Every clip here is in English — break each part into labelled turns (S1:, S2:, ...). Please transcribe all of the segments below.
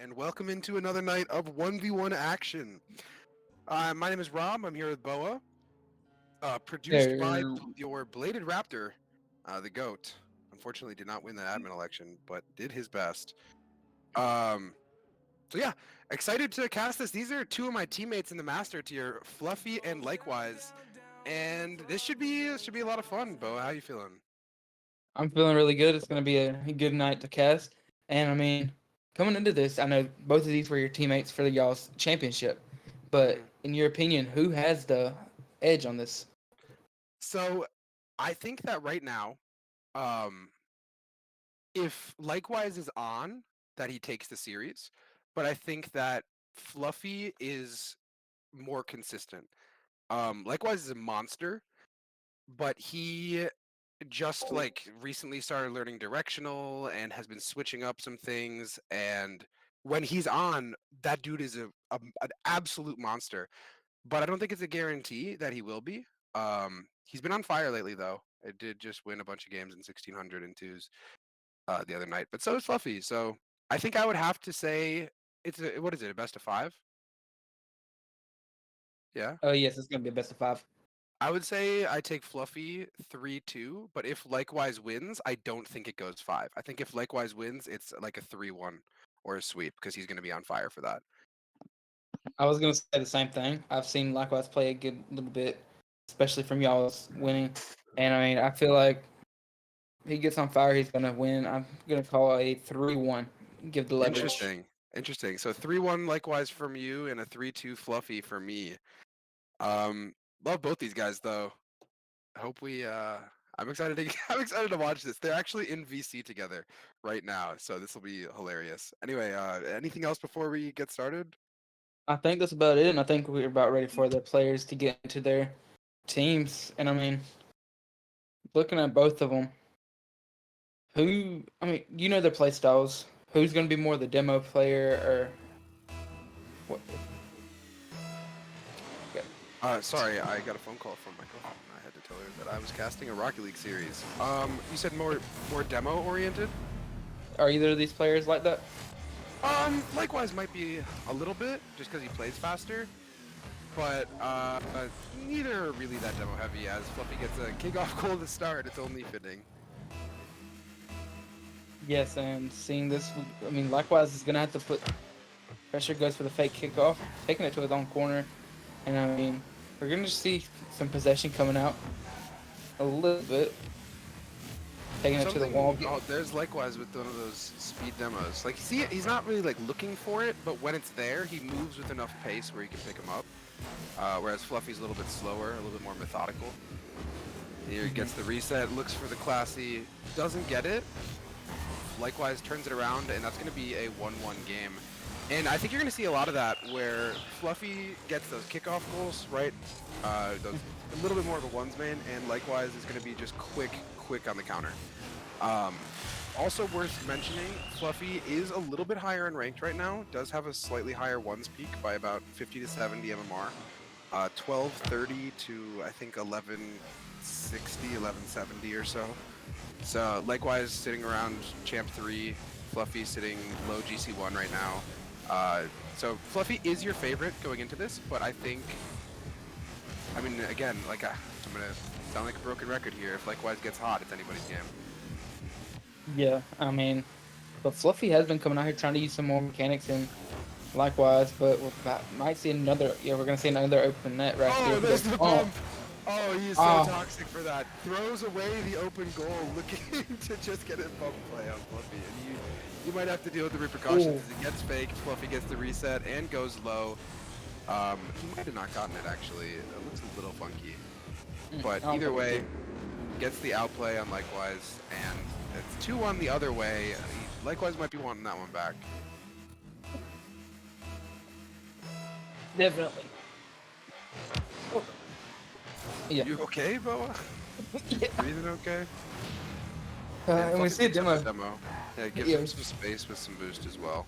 S1: and welcome into another night of 1v1 action. My name is Rob. I'm here with Boa. Produced by
S2: There,
S1: your Bladed Raptor, the GOAT. Unfortunately, did not win the admin election, but did his best. So yeah, excited to cast this. These are two of my teammates in the Master tier, Fluffy and Likewise, and this should be a lot of fun. Boa, how you feeling?
S2: I'm feeling really good. It's going to be a good night to cast. And I mean, coming into this, I know both of these were your teammates for y'all's championship. But
S1: Mhm.
S2: in your opinion, who has the edge on this?
S1: So I think that right now, um, if Likewise is on, that he takes the series, but I think that Fluffy is more consistent. Likewise is a monster, but he just like recently started learning directional and has been switching up some things. And when he's on, that dude is an absolute monster. But I don't think it's a guarantee that he will be. He's been on fire lately, though. It did just win a bunch of games in 1600 and twos the other night, but so is Fluffy. So I think I would have to say what is it, a best of five? Yeah,
S2: Oh, yes, it's going to be a best of five.
S1: I would say I take Fluffy 3-2, but if Likewise wins, I don't think it goes five. I think if Likewise wins, it's like a 3-1 or a sweep because he's going to be on fire for that.
S2: I was going to say the same thing. I've seen Likewise play a good little bit, especially from y'all's winning. And I mean, I feel like he gets on fire, he's going to win. I'm going to call a 3-1. Give the leverage.
S1: Interesting. So 3-1 Likewise from you and a 3-2 Fluffy for me. Um, love both these guys though. Hope we I'm excited to I'm excited to watch this. They're actually in VC together right now, so this will be hilarious. Anyway, anything else before we get started?
S2: I think that's about it. And I think we're about ready for the players to get into their teams. And I mean, looking at both of them, you know their play styles. Who's going to be more the demo player or what?
S1: Sorry, I got a phone call from my girlfriend. I had to tell her that I was casting a Rocket League series. You said more demo oriented?
S2: Are either of these players like that?
S1: Likewise might be a little bit just because he plays faster, but neither are really that demo heavy. As Fluffy gets a kickoff goal to start, it's only fitting.
S2: Yes, and seeing this, I mean, Likewise is going to have to put pressure, goes for the fake kickoff, taking it to his own corner. And I mean, we're going to see some possession coming out a little bit. Taking it to the wall.
S1: Oh, there's Likewise with one of those speed demos. Like, see, he's not really like looking for it, but when it's there, he moves with enough pace where you can pick him up. Whereas Fluffy's a little bit slower, a little bit more methodical. Here he gets the reset, looks for the classy, doesn't get it. Likewise turns it around, and that's going to be a 1-1 game. And I think you're going to see a lot of that where Fluffy gets those kickoff goals, right? Those a little bit more of a ones man, and Likewise is going to be just quick on the counter. Also worth mentioning, Fluffy is a little bit higher in ranked right now. Does have a slightly higher ones peak by about 50 to 70 MMR. 1230 to I think 1160, 1170 or so. So Likewise sitting around Champ 3, Fluffy sitting low GC1 right now. So Fluffy is your favorite going into this, but I mean, again, like I'm gonna sound like a broken record here. If Likewise gets hot, it's anybody's game.
S2: Yeah, I mean, but Fluffy has been coming out here trying to use some more mechanics and Likewise, but might see another. Yeah, we're gonna see another open net right here.
S1: Oh, there's the bump. Oh, he's so toxic for that. Throws away the open goal, looking to just get a bump play on Fluffy, and you might have to deal with the repercussions as it gets faked. Fluffy gets the reset and goes low. He might have not gotten it actually. It looks a little funky, but either way, gets the outplay on Likewise, and it's 2-1 the other way. Likewise might be wanting that one back.
S2: Definitely. Yeah.
S1: You okay, Boa?
S2: Yeah.
S1: Breathing okay?
S2: And we see a demo.
S1: Yeah, it gives him some space with some boost as well.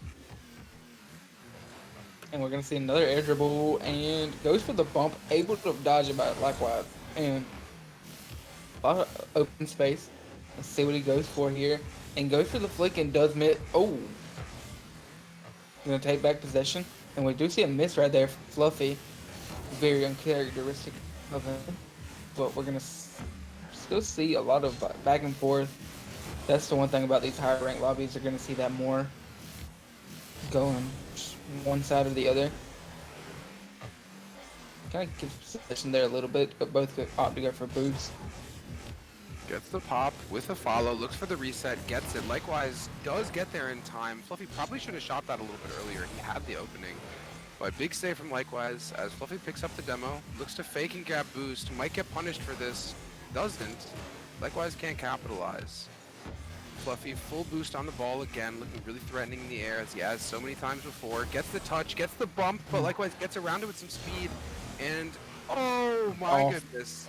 S2: And we're gonna see another air dribble and goes for the bump, able to dodge it by Likewise. And a lot of open space. Let's see what he goes for here. And goes for the flick and does miss. Oh. gonna take back possession, and we do see a miss right there. Fluffy, very uncharacteristic of him, but we're gonna still see a lot of back and forth. That's the one thing about these higher ranked lobbies. You're gonna see that more going one side or the other. Kind of gives possession there a little bit, but both could opt to go for boost.
S1: Gets the pop with a follow, looks for the reset, gets it. Likewise, does get there in time. Fluffy probably should have shot that a little bit earlier. He had the opening. But big save from Likewise as Fluffy picks up the demo, looks to fake and grab boost, might get punished for this, doesn't. Likewise can't capitalize. Fluffy full boost on the ball again, looking really threatening in the air as he has so many times before. Gets the touch, gets the bump, but Likewise gets around it with some speed. And oh my goodness.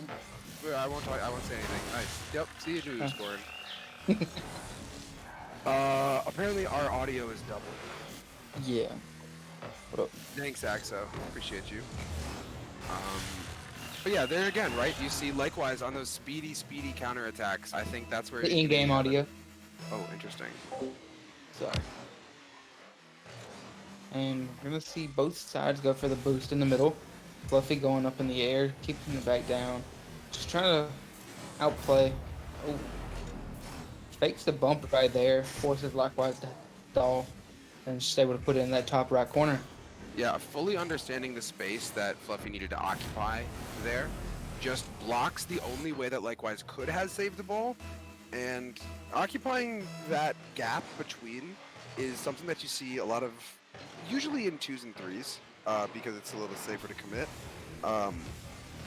S1: I won't say anything. Nice. Yep, see you dude scoring. Apparently our audio is double.
S2: Yeah. What up?
S1: Thanks, Axo. Appreciate you. But yeah, there again, right? You see Likewise on those speedy counterattacks. I think that's where
S2: The in-game audio.
S1: Oh, interesting.
S2: Sorry. And we're gonna see both sides go for the boost in the middle. Fluffy going up in the air, keeping it back down. Just trying to outplay. Oh. Fakes the bump right there, forces Likewise to stall, and just able to put it in that top right corner.
S1: Yeah, fully understanding the space that Fluffy needed to occupy there, just blocks the only way that Likewise could have saved the ball, and occupying that gap between is something that you see a lot of, usually in 2s and 3s, because it's a little safer to commit.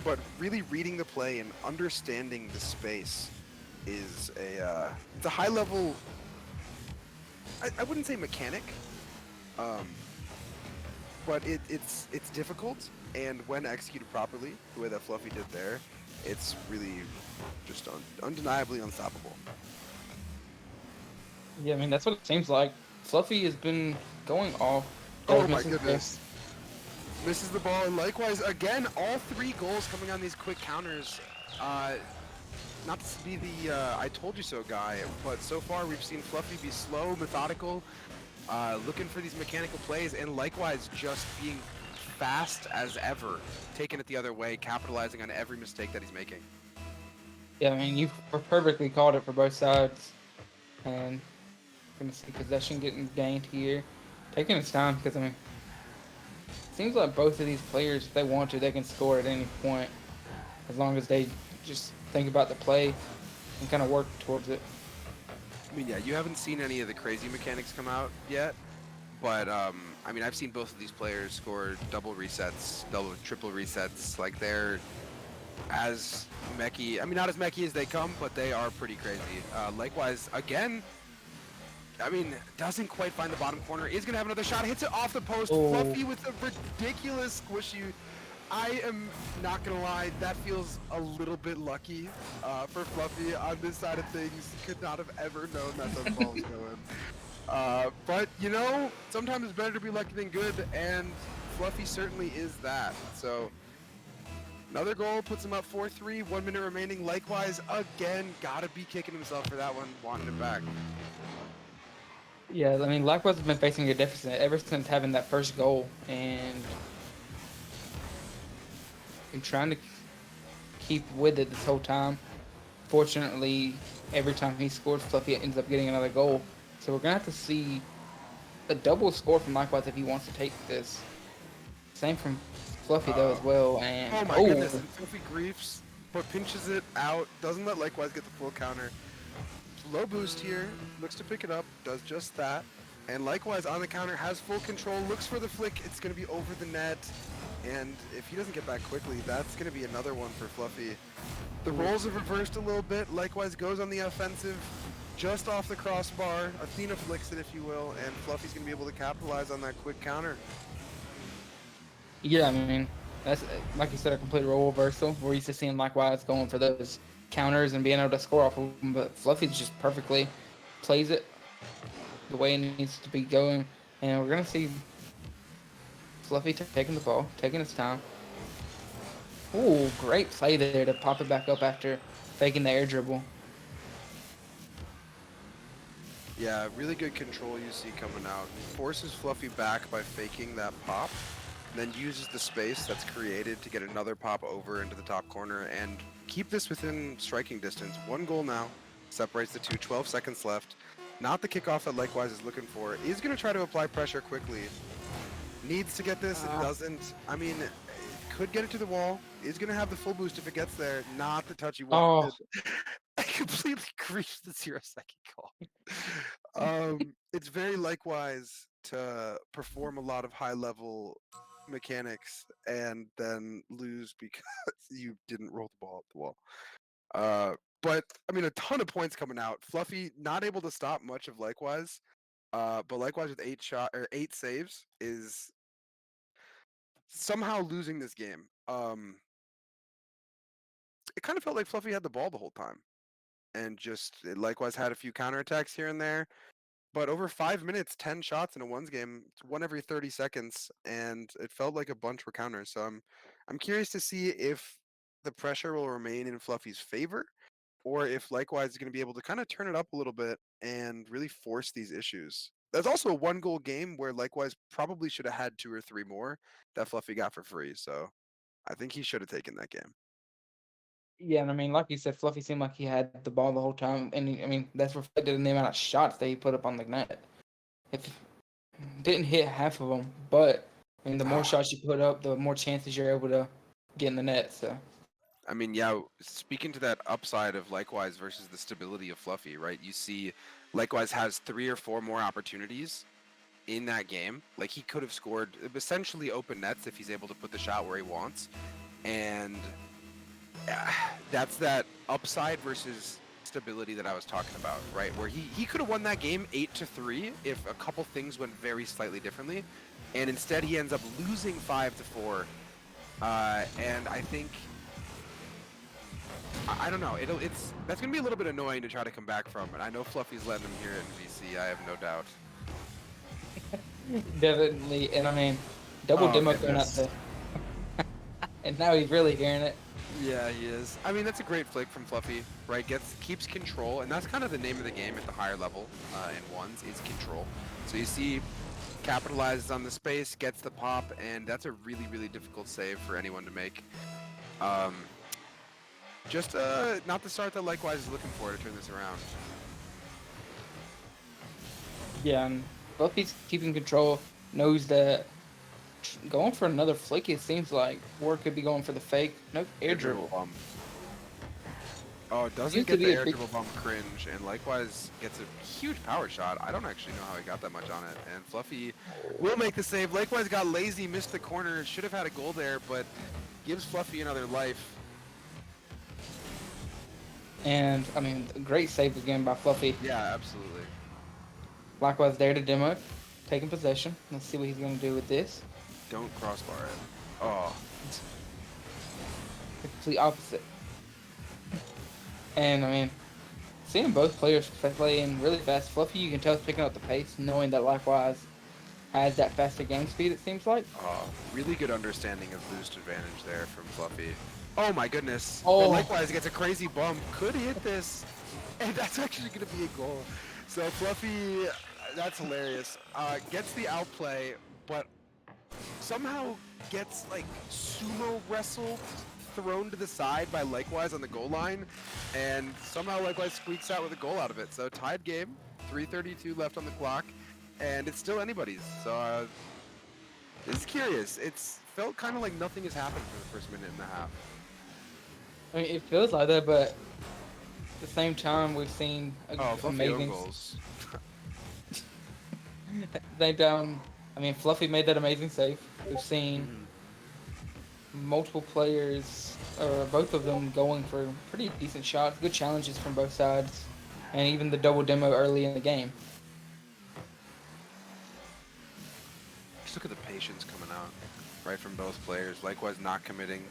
S1: But really reading the play and understanding the space is it's a high level, I wouldn't say mechanic, but it's difficult, and when executed properly, the way that Fluffy did there, it's really just undeniably unstoppable.
S2: Yeah, I mean, that's what it seems like. Fluffy has been going off.
S1: Oh my goodness. Misses the ball, and Likewise, again, all 3 goals coming on these quick counters. Not to be the I told you so guy, but so far we've seen Fluffy be slow, methodical, looking for these mechanical plays, and Likewise just being fast as ever, taking it the other way, capitalizing on every mistake that he's making.
S2: Yeah, I mean, you perfectly called it for both sides. And gonna see possession getting gained here. Taking its time, because, I mean, it seems like both of these players, if they want to, they can score at any point, as long as they just think about the play and kind of work towards it.
S1: I mean, yeah, you haven't seen any of the crazy mechanics come out yet, but I mean, I've seen both of these players score double resets, triple resets. Like, they're as mechy, I mean, not as mechy as they come, but they are pretty crazy. Likewise, again, I mean, doesn't quite find the bottom corner, is gonna have another shot, hits it off the post.
S2: Oh.
S1: Fluffy with a ridiculous squishy. I am not gonna lie, that feels a little bit lucky for Fluffy on this side of things. Could not have ever known that the ball was going. But, you know, sometimes it's better to be lucky than good, and Fluffy certainly is that. So, another goal puts him up 4-3, 1 minute remaining. Likewise, again, gotta be kicking himself for that one, wanting it back.
S2: Yeah, I mean, Likewise has been facing a deficit ever since having that first goal, and trying to keep with it this whole time. Fortunately, every time he scores, Fluffy ends up getting another goal. So we're going to have to see a double score from Likewise if he wants to take this. Same from Fluffy, though, as well. And
S1: oh my goodness, and Fluffy griefs, but pinches it out, doesn't let Likewise get the full counter. Low boost here, looks to pick it up, does just that. And Likewise on the counter, has full control, looks for the flick, it's going to be over the net. And if he doesn't get back quickly, that's going to be another one for Fluffy. The roles have reversed a little bit. Likewise goes on the offensive, just off the crossbar. Athena flicks it, if you will, and Fluffy's going to be able to capitalize on that quick counter.
S2: Yeah, I mean, that's, like you said, a complete role reversal. We're used to seeing Likewise going for those counters and being able to score off of them, but Fluffy just perfectly plays it the way it needs to be going. And we're going to see Fluffy taking the ball, taking his time. Ooh, great play there to pop it back up after faking the air dribble.
S1: Yeah, really good control you see coming out. He forces Fluffy back by faking that pop, then uses the space that's created to get another pop over into the top corner and keep this within striking distance. 1 goal now, separates the two, 12 seconds left. Not the kickoff that Likewise is looking for. Is going to try to apply pressure quickly. Needs to get this, it doesn't. I mean, could get it to the wall. Is going to have the full boost if it gets there. Not the touch he
S2: Oh,
S1: wanted. I completely griefed the 0-second call. It's very Likewise to perform a lot of high-level mechanics and then lose because you didn't roll the ball up the wall. But I mean, a ton of points coming out. Fluffy not able to stop much of Likewise, but Likewise with 8 saves is somehow losing this game. It kind of felt like Fluffy had the ball the whole time, and just Likewise had a few counterattacks here and there. But over 5 minutes, 10 shots in a ones game, it's 1 every 30 seconds, and it felt like a bunch were counters. So I'm curious to see if the pressure will remain in Fluffy's favor, or if Likewise is going to be able to kind of turn it up a little bit and really force these issues. There's also a 1-goal game where Likewise probably should have had 2 or 3 more that Fluffy got for free. So I think he should have taken that game.
S2: yeah, and I mean, like you said, Fluffy seemed like he had the ball the whole time, and I mean that's reflected in the amount of shots that he put up on the net. If didn't hit half of them, but I mean, the more shots you put up, the more chances you're able to get in the net. So
S1: I mean, yeah, speaking to that upside of Likewise versus the stability of Fluffy, right? You see Likewise has 3 or 4 more opportunities in that game. Like, he could have scored essentially open nets if he's able to put the shot where he wants. And that's that upside versus stability that I was talking about, right? Where he could have won that game 8-3 if a couple things went very slightly differently. And instead he ends up losing 5-4. And I think I don't know. That's gonna be a little bit annoying to try to come back from, and I know Fluffy's letting him hear it in VC. I have no doubt.
S2: definitely, and I mean, double demo going out there, and now he's really hearing it.
S1: Yeah, he is. I mean, that's a great flick from Fluffy, right? Keeps control, and that's kind of the name of the game at the higher level in ones is control. So you see, capitalizes on the space, gets the pop, and that's a really, really difficult save for anyone to make. Just not the start that Likewise is looking for to turn this around.
S2: Yeah, and Fluffy's keeping control. Knows that going for another flick. It seems like Ward could be going for the fake. No air dribble.
S1: Bump. Oh, it doesn't
S2: Seems to
S1: get
S2: be
S1: the
S2: a
S1: air
S2: big-
S1: dribble bump cringe, and Likewise gets a huge power shot. I don't actually know how he got that much on it, and Fluffy will make the save. Likewise got lazy, missed the corner, should have had a goal there, but gives Fluffy another life.
S2: And I mean, great save again by Fluffy.
S1: Yeah, absolutely.
S2: Likewise, there to demo, taking possession. Let's see what he's going to do with this.
S1: Don't crossbar it. Oh.
S2: Complete opposite. And I mean, seeing both players playing really fast. Fluffy, you can tell, is picking up the pace, knowing that Likewise has that faster game speed. It seems like.
S1: Oh, really good understanding of boost advantage there from Fluffy. Oh my goodness.
S2: Oh.
S1: But Likewise gets a crazy bump. Could hit this. And that's actually going to be a goal. So Fluffy, that's hilarious. Gets the outplay, but somehow gets like sumo wrestled, thrown to the side by Likewise on the goal line. And somehow Likewise squeaks out with a goal out of it. So tied game, 3:32 left on the clock. And it's still anybody's. So it's curious. It's felt kind of like nothing has happened for the first minute and a half.
S2: I mean, it feels like that, but at the same time, we've seen
S1: Fluffy own
S2: amazing.
S1: goals.
S2: At the same time, I mean, Fluffy made that amazing save. We've seen multiple players, or both of them, going for pretty decent shots, good challenges from both sides, and even the double demo early in the game.
S1: Just look at the patience coming out, right from both players. Likewise not committing,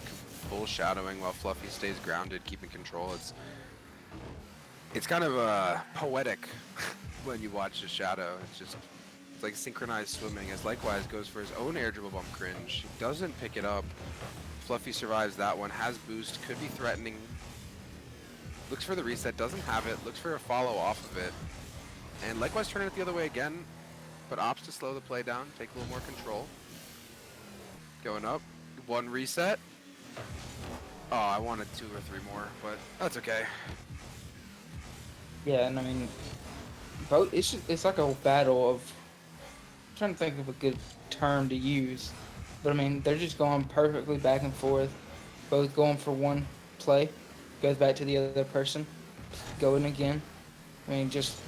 S1: full shadowing while Fluffy stays grounded, keeping control. It's kind of poetic when you watch the shadow. It's like synchronized swimming as Likewise goes for his own air dribble bump cringe. Doesn't pick it up. Fluffy survives that one, has boost, could be threatening. Looks for the reset, doesn't have it, looks for a follow off of it. And Likewise turning it the other way again, but opts to slow the play down, take a little more control. Going up, one reset. Oh, I wanted 2 or 3 more, but that's okay.
S2: Yeah, and I mean, both. It's like a battle of. I'm trying to think of a good term to use, but I mean, they're just going perfectly back and forth, both going for one play, goes back to the other person, going again. I mean, just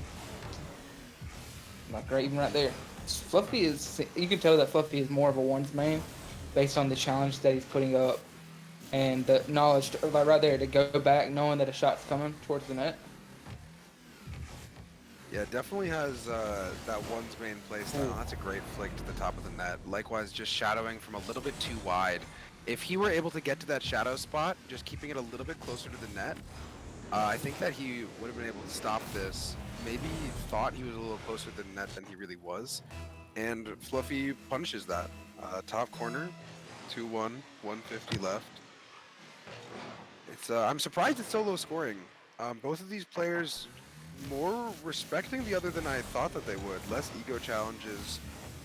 S2: like right even right there. Fluffy is. You can tell that Fluffy is more of a ones man, based on the challenge that he's putting up, and the knowledge, like right there, to go back knowing that a shot's coming towards the net.
S1: Yeah, definitely has that one's main playstyle. That's a great flick to the top of the net. Likewise, just shadowing from a little bit too wide. If he were able to get to that shadow spot, just keeping it a little bit closer to the net, I think that he would have been able to stop this. Maybe he thought he was a little closer to the net than he really was. And Fluffy punishes that. Top corner, 2-1, 150 left. It's I'm surprised it's so low scoring. Both of these players more respecting the other than I thought that they would. Less ego challenges,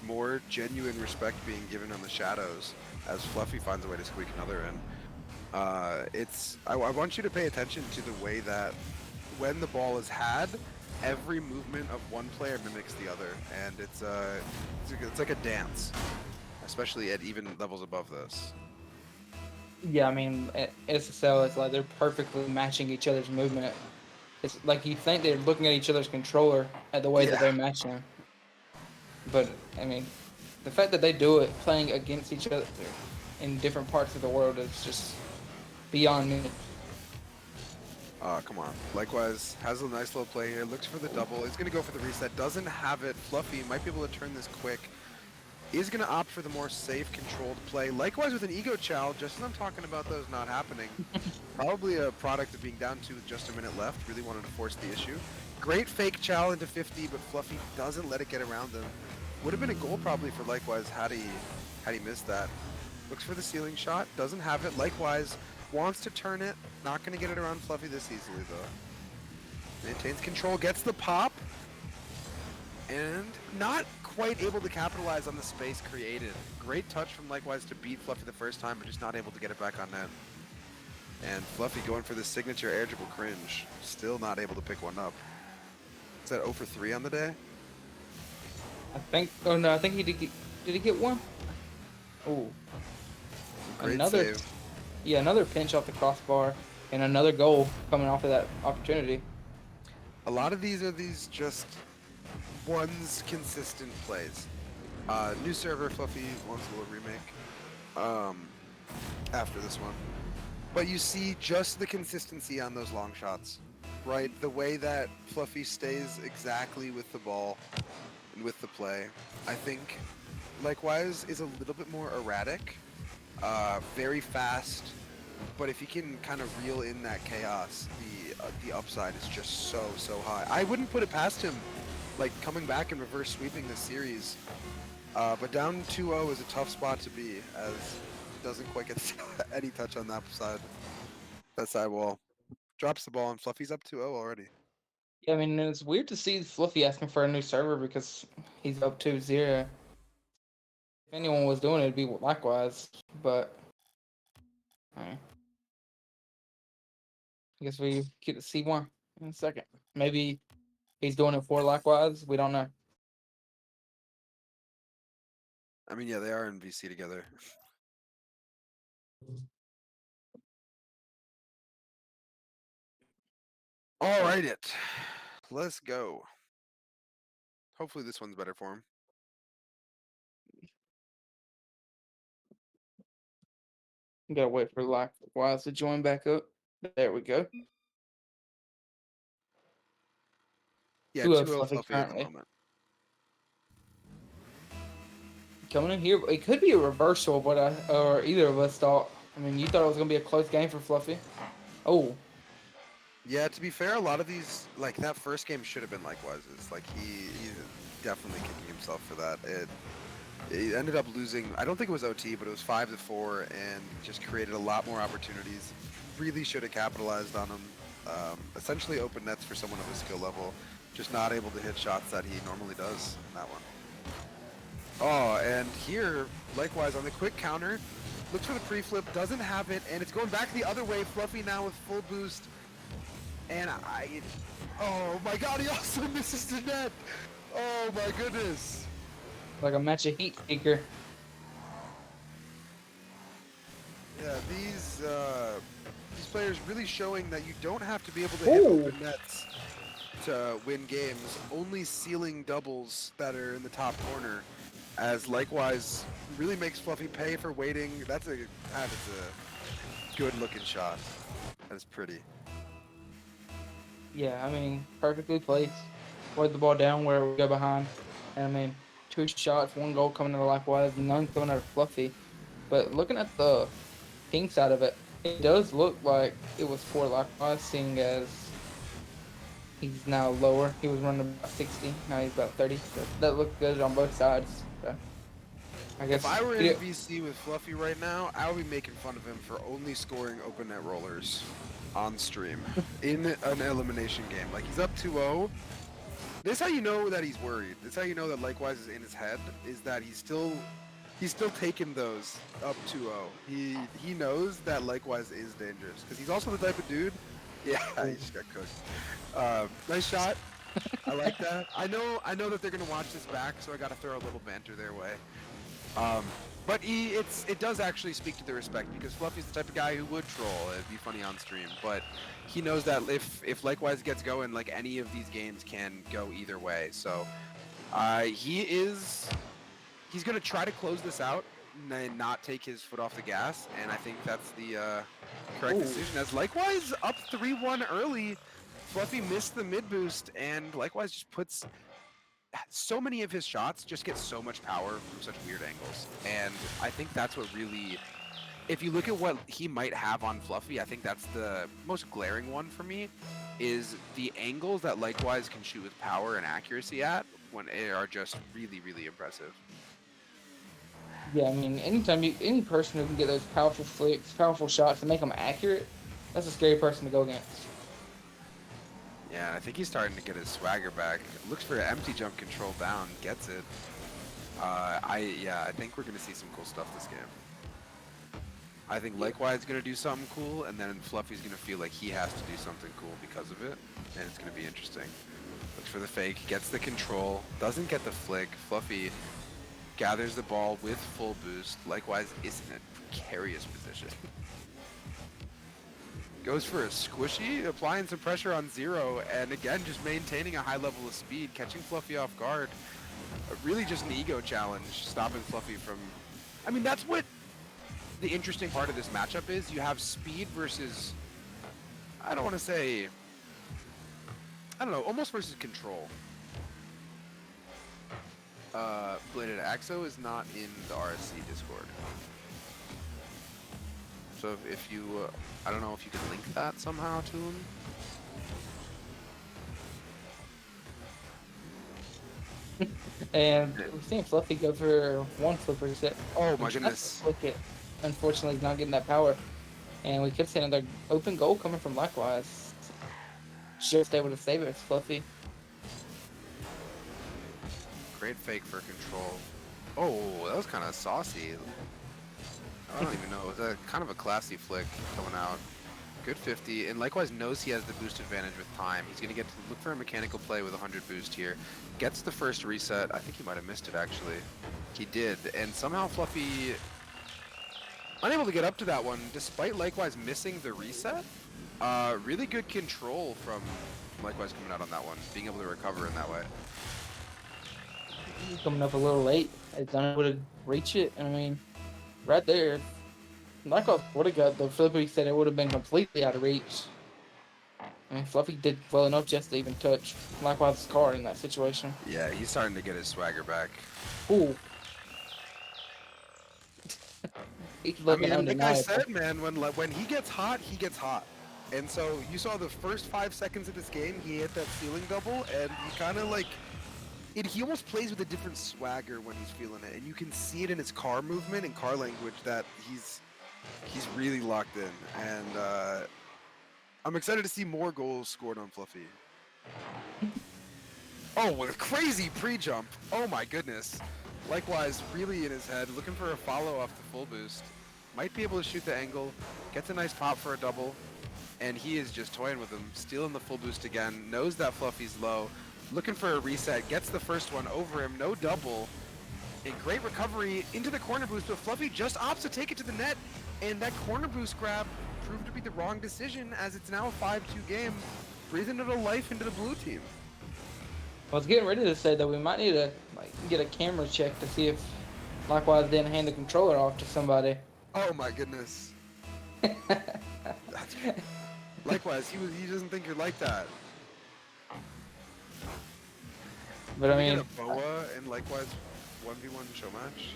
S1: more genuine respect being given on the shadows as Fluffy finds a way to squeak another in. I want you to pay attention to the way that when the ball is had, every movement of one player mimics the other, and it's like a dance, especially at even levels above this.
S2: Yeah, I mean, SSL is like they're perfectly matching each other's movement. It's like you think they're looking at each other's controller at the way that
S1: Yeah.
S2: they're matching. But I mean, the fact that they do it playing against each other in different parts of the world is just beyond me.
S1: Come on. Likewise, has a nice little play here. Looks for the double. Is going to go for the reset. Doesn't have it. Fluffy might be able to turn this quick. Is going to opt for the more safe, controlled play. Likewise with an ego chow, just as I'm talking about those not happening. Probably a product of being down 2 with just a minute left. Really wanted to force the issue. Great fake chow into 50, but Fluffy doesn't let it get around him. Would have been a goal probably for Likewise had he missed that. Looks for the ceiling shot. Doesn't have it. Likewise wants to turn it. Not going to get it around Fluffy this easily, though. Maintains control. Gets the pop. And not quite able to capitalize on the space created. Great touch from Likewise to beat Fluffy the first time, but just not able to get it back on net. And Fluffy going for the signature air dribble cringe. Still not able to pick one up. Is that 0 for 3 on the day?
S2: I think. Oh no, I think he did. Did he get one? Oh,
S1: Great
S2: another.
S1: save.
S2: Yeah, another pinch off the crossbar and another goal coming off of that opportunity.
S1: A lot of these are just one's consistent plays. New server, Fluffy wants a little remake after this one. But you see just the consistency on those long shots, right? The way that Fluffy stays exactly with the ball and with the play. I think Likewise is a little bit more erratic, very fast, but if you can kind of reel in that chaos, the upside is just so high. I wouldn't put it past him, like coming back and reverse sweeping this series. But down 2-0 is a tough spot to be, as he doesn't quite get any touch on that side wall. Drops the ball and Fluffy's up 2-0 already.
S2: Yeah, I mean, it's weird to see Fluffy asking for a new server because he's up 2-0. If anyone was doing it, it'd be Likewise. But I guess we get to see one in a second. Maybe he's doing it for Likewise. We don't know.
S1: I mean, yeah, they are in VC together. All right, let's go. Hopefully this one's better for him.
S2: Gotta wait for Likewise to join back up. There we go.
S1: Yeah,
S2: 2-0
S1: 2-0
S2: Fluffy
S1: Fluffy at the
S2: currently.
S1: moment.
S2: Coming in here, it could be a reversal, but or either of us thought. I mean, you thought it was gonna be a close game for Fluffy. Oh,
S1: Yeah, to be fair, a lot of these, like that first game should have been Likewise's. Like he's definitely kicking himself for that. It ended up losing. I don't think it was OT, but it was 5-4, and just created a lot more opportunities. Really should have capitalized on them. Essentially open nets for someone of his skill level. Just not able to hit shots that he normally does in that one. Oh, and here, likewise on the quick counter, looks for the pre-flip, doesn't have it, and it's going back the other way. Fluffy now with full boost. And oh my god, he also misses the net. Oh my goodness.
S2: Like a match of heat seeker.
S1: Yeah, these players really showing that you don't have to be able to hit open nets to win games. Only sealing doubles that are in the top corner, as likewise really makes Fluffy pay for waiting. That is a good looking shot. That is pretty.
S2: Yeah, I mean, perfectly placed. Played the ball down where we go behind. And I mean, 2 shots, 1 goal coming out of Likewise, none coming out of Fluffy. But looking at the team side of it, it does look like it was for Likewise, seeing as he's now lower. He was running about 60, now he's about 30. So that looked good on both sides. So I guess
S1: If I were in VC with Fluffy right now, I would be making fun of him for only scoring open net rollers on stream in an elimination game. Like, he's up 2-0. This is how you know that he's worried. This is how you know that Likewise is in his head, is that he's still taking those up 2-0. He knows that Likewise is dangerous, because he's also the type of dude. Yeah, he just got cooked. Nice shot. I like that. I know that they're gonna watch this back, so I gotta throw a little banter their way. But it does actually speak to the respect, because Fluffy's the type of guy who would troll. It'd be funny on stream, but he knows that if Likewise gets going, like, any of these games can go either way. So he's gonna try to close this out and not take his foot off the gas, and I think that's the correct decision. As Likewise up 3-1 early, Fluffy missed the mid boost, and Likewise just puts so many of his shots just get so much power from such weird angles, and I think that's what really, if you look at what he might have on Fluffy, I think that's the most glaring one for me, is the angles that Likewise can shoot with power and accuracy at when they are just really, really impressive.
S2: Yeah, I mean, any person who can get those powerful flicks, powerful shots, and make them accurate, that's a scary person to go against.
S1: Yeah, I think he's starting to get his swagger back. Looks for an empty jump control down, gets it. I think we're gonna see some cool stuff this game. I think Likewise is gonna do something cool, and then Fluffy's gonna feel like he has to do something cool because of it, and it's gonna be interesting. Looks for the fake, gets the control, doesn't get the flick. Fluffy gathers the ball with full boost. Likewise is in a precarious position. Goes for a squishy, applying some pressure on Zero, and again, just maintaining a high level of speed, catching Fluffy off guard. Really just an ego challenge, stopping Fluffy from... I mean, that's what the interesting part of this matchup is. You have speed versus... I don't want to say... I don't know, almost versus control. Bladed Axo is not in the RSC Discord. So if you, I don't know if you can link that somehow to him.
S2: And we've seen Fluffy go for 1 flipper set.
S1: Oh my goodness.
S2: Flick it. Unfortunately, he's not getting that power. And we could see another open goal coming from Likewise. Just able to save it. It's Fluffy.
S1: Great fake for control. Oh, that was kind of saucy. I don't even know. It was kind of a classy flick coming out. Good 50, and Likewise knows he has the boost advantage with time. He's going to get to look for a mechanical play with 100 boost here. Gets the first reset. I think he might have missed it, actually. He did, and somehow Fluffy unable to get up to that one, despite Likewise missing the reset. Really good control from Likewise coming out on that one, being able to recover in that way.
S2: He's coming up a little late. He's unable to reach it. I mean, right there, Likewise would have got the flipper. He said it would have been completely out of reach. I mean, Fluffy did well enough just to even touch Likewise's car in that situation.
S1: Yeah, he's starting to get his swagger back.
S2: Ooh.
S1: I mean, like I said, man, when he gets hot, he gets hot. And so you saw the first 5 seconds of this game, he hit that ceiling double, and he kind of like... he almost plays with a different swagger when he's feeling it, and you can see it in his car movement and car language that he's really locked in, and I'm excited to see more goals scored on Fluffy. Oh, what a crazy pre-jump. Oh my goodness. Likewise, really in his head, looking for a follow off the full boost. Might be able to shoot the angle, gets a nice pop for a double, and he is just toying with him, stealing the full boost again, knows that Fluffy's low, looking for a reset, gets the first one over him, no double. A great recovery into the corner boost, but Fluffy just opts to take it to the net, and that corner boost grab proved to be the wrong decision as it's now a 5-2 game, breathing it a life into the blue team.
S2: I was getting ready to say that we might need to get a camera check to see if Likewise didn't hand the controller off to somebody.
S1: Oh my goodness. Likewise, he doesn't think you're like that.
S2: But I
S1: We
S2: mean,
S1: get a Boa and Likewise 1v1 show match.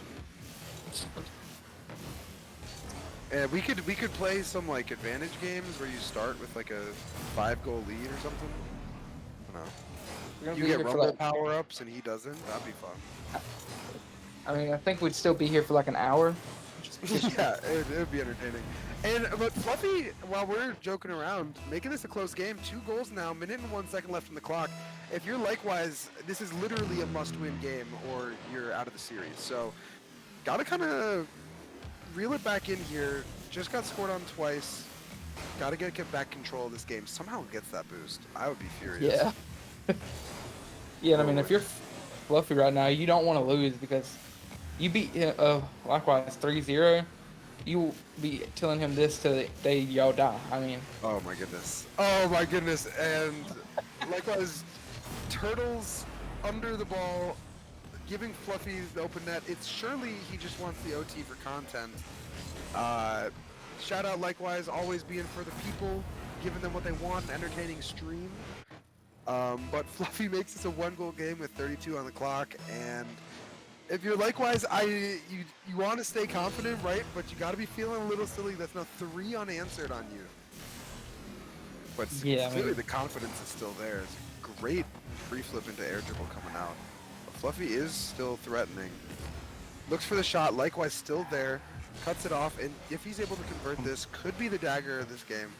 S1: And we could play some like advantage games where you start with like a 5-goal lead or something. I don't know.
S2: we're gonna
S1: You
S2: be
S1: get
S2: here for
S1: rumble power-ups and he doesn't. That'd be fun.
S2: I mean, I think we'd still be here for like an hour.
S1: Yeah, it'd be entertaining. But Fluffy, while we're joking around, making this a close game, 2 goals now, minute and 1 second left on the clock. If you're Likewise, this is literally a must-win game, or you're out of the series. So, gotta kind of reel it back in here. Just got scored on twice. Gotta get back control of this game. Somehow gets that boost. I would be furious.
S2: Yeah. Yeah, I mean, if you're Fluffy right now, you don't want to lose because you beat Likewise 3-0. You be telling him this till the day y'all die. I mean,
S1: Oh my goodness. Oh my goodness. And Likewise, turtles under the ball, giving Fluffy the open net. It's surely he just wants the OT for content. Shout out Likewise, always being for the people, giving them what they want, an entertaining stream. But Fluffy makes this a 1-goal game with 32 on the clock, and if you're Likewise, you want to stay confident, right? But you got to be feeling a little silly. That's now 3 unanswered on you. But
S2: Yeah, I
S1: clearly
S2: mean-
S1: the confidence is still there. It's a great free flip into air dribble coming out. But Fluffy is still threatening. Looks for the shot. Likewise still there. Cuts it off, and if he's able to convert this, could be the dagger of this game.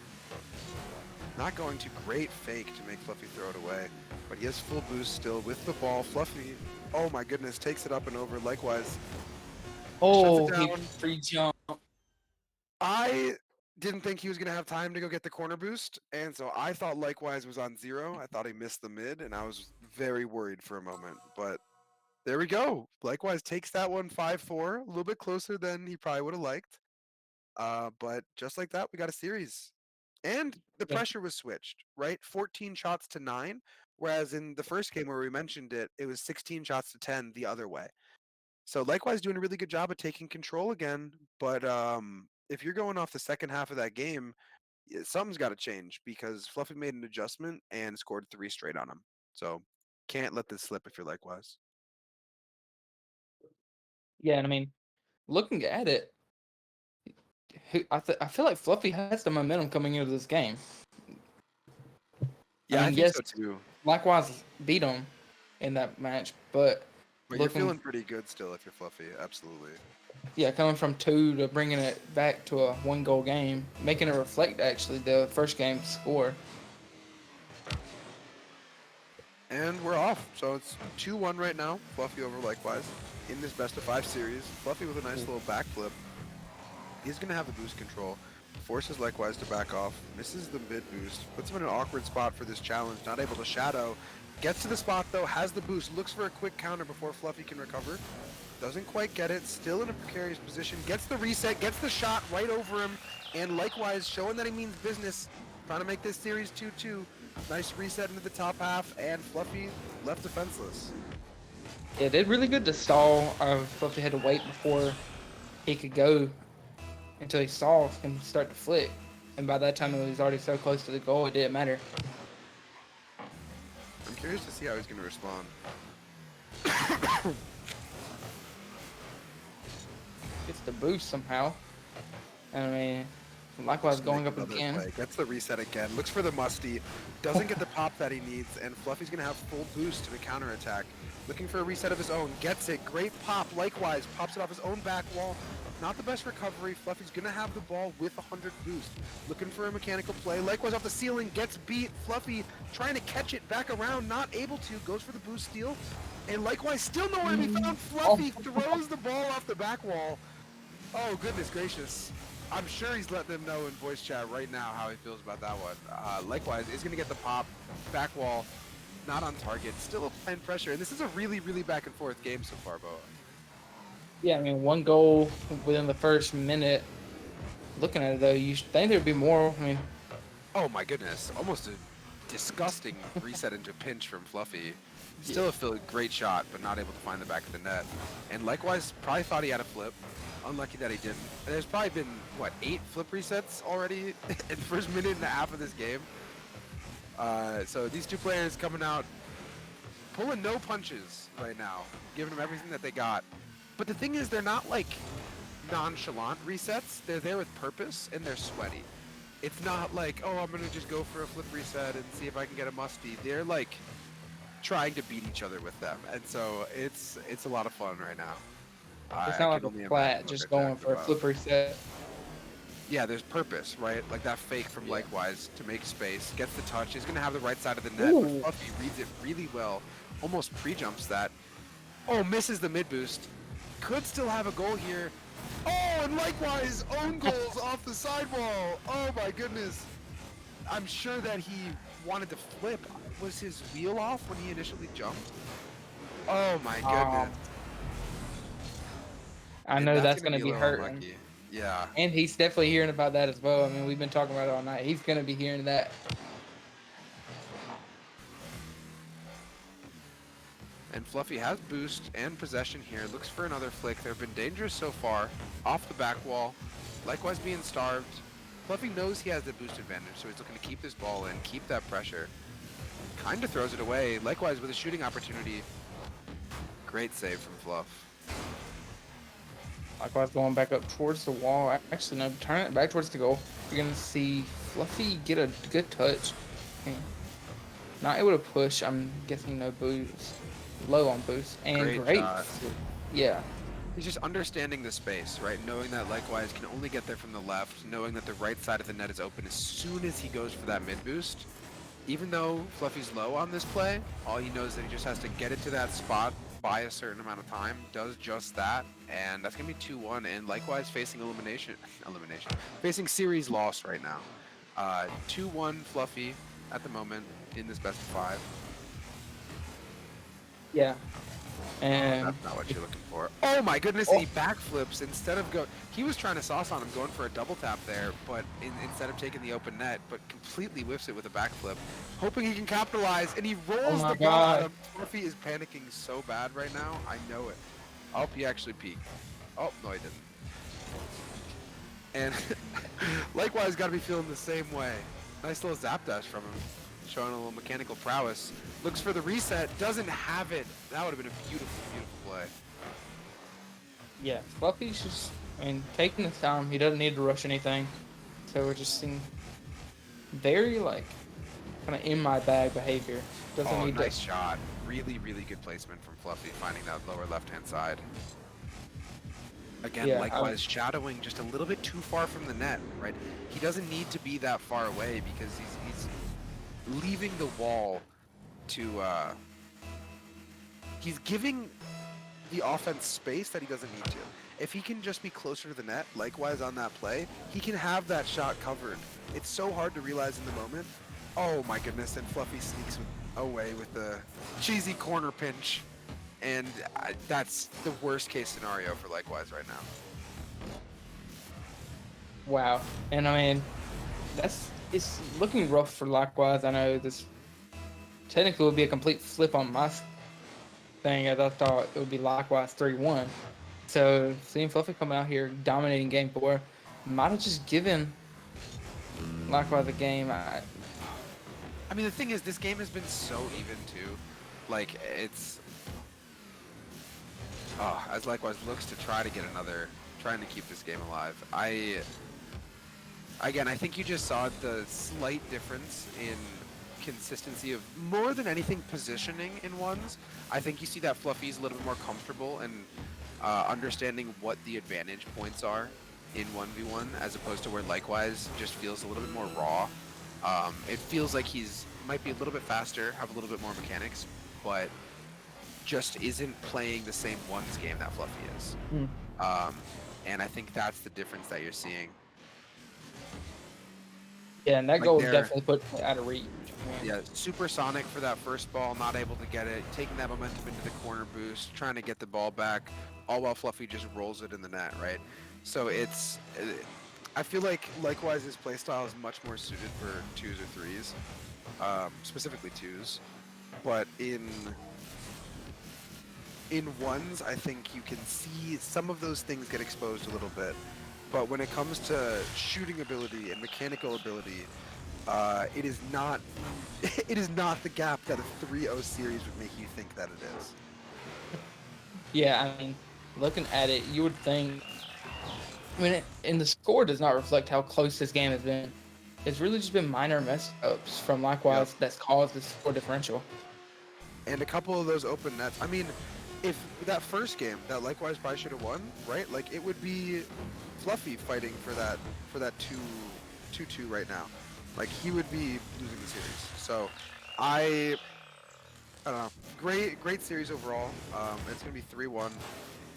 S1: Not going to great fake to make Fluffy throw it away, but he has full boost still with the ball. Fluffy, oh my goodness, takes it up and over. Likewise,
S2: oh,
S1: shuts it
S2: he
S1: down.
S2: free jump.
S1: I didn't think he was going to have time to go get the corner boost, and so I thought Likewise was on 0. I thought he missed the mid, and I was very worried for a moment, but there we go. Likewise takes that one 5-4, a little bit closer than he probably would have liked. But just like that, we got a series. And the
S2: Yeah.
S1: pressure was switched, right? 14 shots to 9, whereas in the first game where we mentioned it, it was 16 shots to 10 the other way. So Likewise doing a really good job of taking control again, but if you're going off the second half of that game, something's got to change because Fluffy made an adjustment and scored 3 straight on him. So can't let this slip if you're Likewise.
S2: Yeah, and I mean, looking at it, I feel like Fluffy has the momentum coming into this game.
S1: Yeah, I
S2: mean,
S1: think
S2: yes,
S1: so too.
S2: Likewise beat him in that match, but
S1: But you're
S2: looking,
S1: feeling pretty good still if you're Fluffy, absolutely.
S2: yeah, coming from 2 to bringing it back to a 1-goal game, making it reflect actually the first game score.
S1: And we're off. So it's 2-1 right now. Fluffy over Likewise in this best of 5 series. Fluffy with a nice little backflip. He's going to have the boost control. Forces Likewise to back off. Misses the mid boost. Puts him in an awkward spot for this challenge. Not able to shadow. Gets to the spot though. Has the boost. Looks for a quick counter before Fluffy can recover. Doesn't quite get it. Still in a precarious position. Gets the reset. Gets the shot right over him. And Likewise showing that he means business. Trying to make this series 2-2. Nice reset into the top half, and Fluffy left defenseless.
S2: Yeah, did really good to stall. Fluffy had to wait before he could go until he saw him start to flick. And by that time, it was already so close to the goal, it didn't matter.
S1: I'm curious to see how he's going to respond.
S2: Gets the boost somehow. And I mean, Likewise going up
S1: Another
S2: again.
S1: play. Gets the reset again. Looks for the musty. Doesn't get the pop that he needs, and Fluffy's going to have full boost to the counterattack. Looking for a reset of his own. Gets it. Great pop. Likewise, pops it off his own back wall. Not the best recovery. Fluffy's going to have the ball with 100 boost. Looking for a mechanical play. Likewise off the ceiling. Gets beat. Fluffy trying to catch it back around. Not able to. Goes for the boost steal. And Likewise still nowhere to be found. Fluffy throws the ball off the back wall. Oh, goodness gracious. I'm sure he's letting them know in voice chat right now how he feels about that one. Likewise is going to get the pop. Back wall. Not on target, still applying pressure, and this is a really, really back and forth game so far, Boa.
S2: Yeah, I mean, one goal within the first minute. Looking at it though, you think there'd be more. I mean,
S1: oh my goodness, almost a disgusting reset into pinch from Fluffy. Still a great shot, but not able to find the back of the net. And Likewise, probably thought he had a flip. Unlucky that he didn't. There's probably been, what, 8 flip resets already in the first minute and a half of this game. So these two players coming out, pulling no punches right now, giving them everything that they got. But the thing is, they're not like nonchalant resets. They're there with purpose, and they're sweaty. It's not like, oh, I'm going to just go for a flip reset and see if I can get a musty. They're like trying to beat each other with them. And so it's a lot of fun right now.
S2: it's not like a flat just going for a flip reset.
S1: Yeah, there's purpose, right? Like that fake from Likewise to make space, gets the touch, is going to have the right side of the net, but Fluffy reads it really well, almost pre-jumps that. Oh, misses the mid-boost. Could still have a goal here. Oh, and Likewise, own goals off the sidewall. Oh my goodness. I'm sure that he wanted to flip. Was his wheel off when he initially jumped? Oh my goodness.
S2: I know that's going to be hurting.
S1: Unlucky. Yeah.
S2: And he's definitely hearing about that as well. I mean, we've been talking about it all night. He's going to be hearing that.
S1: And Fluffy has boost and possession here. Looks for another flick. They've been dangerous so far. Off the back wall. Likewise being starved. Fluffy knows he has the boost advantage, so he's looking to keep this ball in, keep that pressure. Kind of throws it away. Likewise with a shooting opportunity. Great save from Fluff.
S2: Likewise going back up towards the wall. Actually, no, turn it back towards the goal. You're going to see Fluffy get a good touch. Okay. Not able to push. I'm guessing no boost. Low on boost. And great. Yeah.
S1: He's just understanding the space, right? Knowing that Likewise can only get there from the left. Knowing that the right side of the net is open as soon as he goes for that mid boost. Even though Fluffy's low on this play, all he knows is that he just has to get it to that spot by a certain amount of time, does just that, and that's gonna be 2-1, and Likewise facing elimination, facing series loss right now. 2-1 Fluffy at the moment in this best of 5.
S2: Yeah. And
S1: that's not what you're looking for. Oh my goodness, he backflips instead of go. He was trying to sauce on him, going for a double tap there, but instead of taking the open net, but completely whiffs it with a backflip, hoping he can capitalize, and he rolls the ball at him. Fluffy is panicking so bad right now. I know it. Oh, he actually peeked. Oh no, he didn't. And Likewise got to be feeling the same way. Nice little zap dash from him, showing a little mechanical prowess. Looks for the reset, doesn't have it. That would have been a beautiful, beautiful play.
S2: Yeah, Fluffy's just, I mean, taking his time. He doesn't need to rush anything. So we're just seeing very, like, kind of in my bag behavior. Doesn't need
S1: nice shot. Really, really good placement from Fluffy, finding that lower left-hand side. Again, Likewise shadowing just a little bit too far from the net, right? He doesn't need to be that far away because he's leaving the wall to he's giving the offense space that he doesn't need to. If he can just be closer to the net, Likewise on that play, he can have that shot covered. It's so hard to realize in the moment. Oh my goodness, and Fluffy sneaks away with the cheesy corner pinch. And that's the worst case scenario for Likewise right now.
S2: Wow. And I mean, it's looking rough for Likewise. I know this technically would be a complete flip on my thing, as I thought it would be Likewise 3-1. So seeing Fluffy come out here dominating game 4 might have just given Likewise a game.
S1: I mean, the thing is, this game has been so even too. Like, it's as Likewise looks to try to get trying to keep this game alive. I think you just saw the slight difference in consistency of more than anything positioning in ones. I think you see that Fluffy's a little bit more comfortable and understanding what the advantage points are in 1v1 as opposed to where Likewise just feels a little bit more raw. It feels like he's might be a little bit faster, have a little bit more mechanics, but just isn't playing the same ones game that Fluffy is. And I think that's the difference that you're seeing.
S2: Yeah, and that
S1: Like
S2: goal was
S1: they're
S2: definitely put out of reach.
S1: yeah, supersonic for that first ball, not able to get it, taking that momentum into the corner boost, trying to get the ball back, all while Fluffy just rolls it in the net, right? So it's, I feel like Likewise's playstyle is much more suited for 2s or 3s, specifically 2s. But in 1s, I think you can see some of those things get exposed a little bit. But when it comes to shooting ability and mechanical ability, it is not it is not the gap that a 3-0 series would make you think that it is.
S2: Yeah, I mean, looking at it, you would think. I mean, and the score does not reflect how close this game has been. It's really just been minor mess ups from
S1: Yep.
S2: Likewise that's caused the score differential.
S1: And a couple of those open nets. I mean, if that first game that Likewise probably should have won, right? Like it would be Fluffy fighting for that 2-2 right now. Like he would be losing the series. So I don't know. Great series overall. It's gonna be 3-1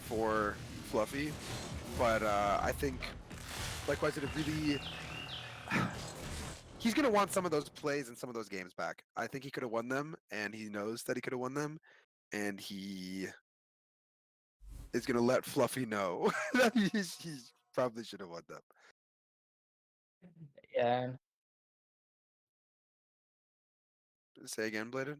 S1: for Fluffy, but I think Likewise did a really. He's gonna want some of those plays and some of those games back. I think he could have won them, and he knows that he could have won them, and he is gonna let Fluffy know that he probably should have won them.
S2: Yeah,
S1: Say again, Bladed.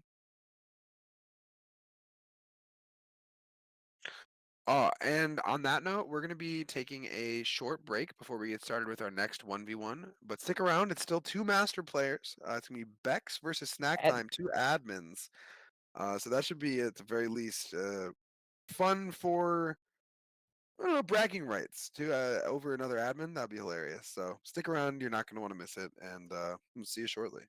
S1: And on that note, we're going to be taking a short break before we get started with our next 1v1. But stick around, it's still 2 master players. It's going to be Bex versus Snack
S2: at,
S1: Time, 2 admins. So that should be, at the very least, fun for, I don't know, bragging rights to over another admin. That'd be hilarious. So stick around, you're not going to want to miss it, and we'll see you shortly.